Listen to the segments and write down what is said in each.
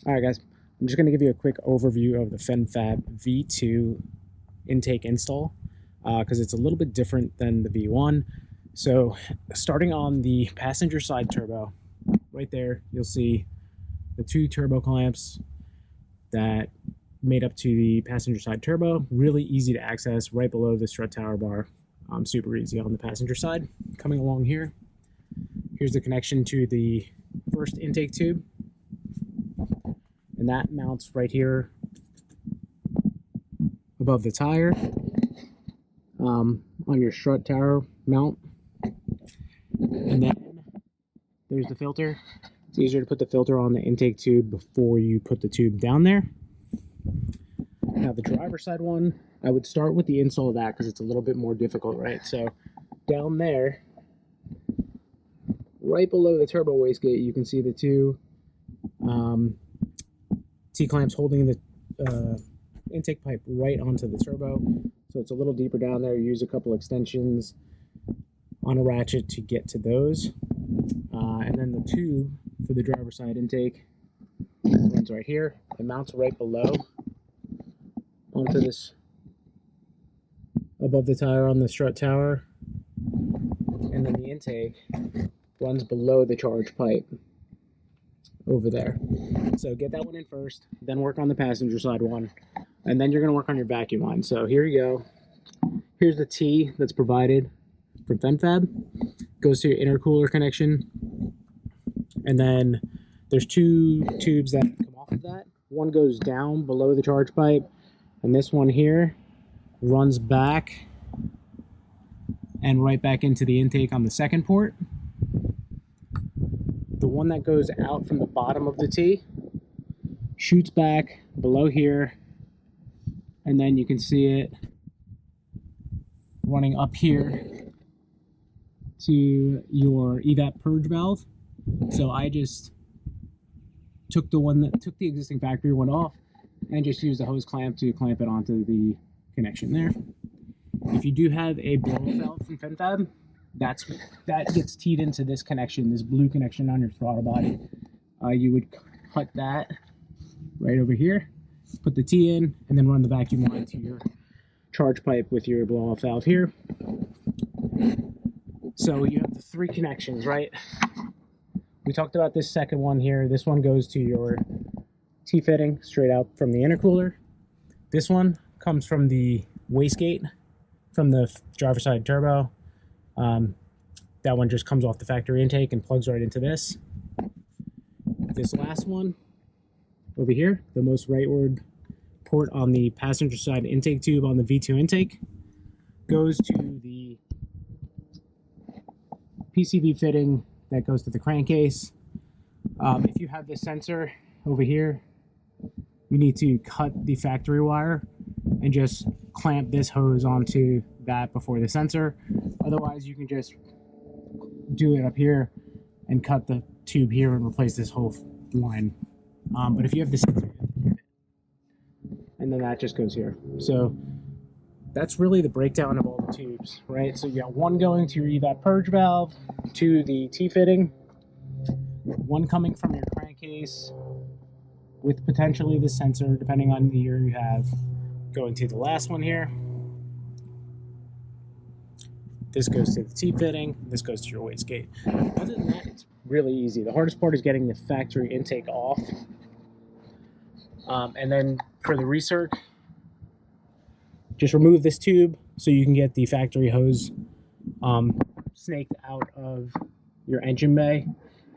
All right, guys, I'm just going to give you a quick overview of the FenFab V2 intake install because it's a little bit different than the V1. So starting on the passenger side turbo, right there, you'll see the two turbo clamps that made up to the passenger side turbo. Really easy to access right below the strut tower bar. Super easy on the passenger side. Coming along here, here's the connection to the first intake tube. And that mounts right here above the tire on your strut tower mount. And then there's the filter. It's easier to put the filter on the intake tube before you put the tube down there. Now the driver's side one, I would start with the install of that because it's a little bit more difficult, right? So down there, right below the turbo wastegate, you can see the two T-clamps holding the intake pipe right onto the turbo. So it's a little deeper down there. Use a couple extensions on a ratchet to get to those. And then the tube for the driver's side intake runs right here. It mounts right below onto this, above the tire on the strut tower. And then the intake runs below the charge pipe over there. So get that one in first, then work on the passenger side one, and then you're going to work on your vacuum line. So here you go. Here's the T that's provided from FenFab. Goes to your intercooler connection, and then there's two tubes that come off of that. One goes down below the charge pipe, and this one here runs back and right back into the intake on the second port. The one that goes out from the bottom of the T shoots back below here, and then you can see it running up here to your evap purge valve. So I just took the existing factory one off and just used the hose clamp to clamp it onto the connection there. If you do have a blow-off valve from FenFab, that gets teed into this connection, this blue connection on your throttle body. You would cut that right over here, put the T in, and then run the vacuum line to your charge pipe with your blow-off valve here. So you have the three connections, right? We talked about this second one here. This one goes to your T-fitting straight out from the intercooler. This one comes from the wastegate from the driver's side turbo. That one just comes off the factory intake and plugs right into this. This last one over here, the most rightward port on the passenger side intake tube on the V2 intake, goes to the PCV fitting that goes to the crankcase. If you have this sensor over here, you need to cut the factory wire and just clamp this hose onto that before the sensor. Otherwise, you can just do it up here and cut the tube here and replace this whole line. But if you have the sensor, and then that just goes here. So that's really the breakdown of all the tubes, right? So you got one going to your evap purge valve, to the T-fitting, one coming from your crankcase with potentially the sensor, depending on the year you have, going to the last one here. This goes to the T-fitting, this goes to your wastegate. Other than that, it's really easy. The hardest part is getting the factory intake off. And then for the recirc, just remove this tube so you can get the factory hose snaked out of your engine bay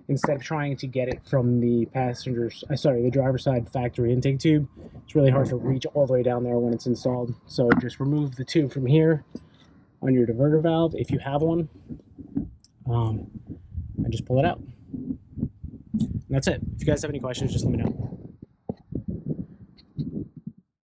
instead of trying to get it from the the driver's side factory intake tube. It's really hard to reach all the way down there when it's installed. So just remove the tube from here on your diverter valve if you have one, and just pull it out. And that's it. If you guys have any questions, just let me know.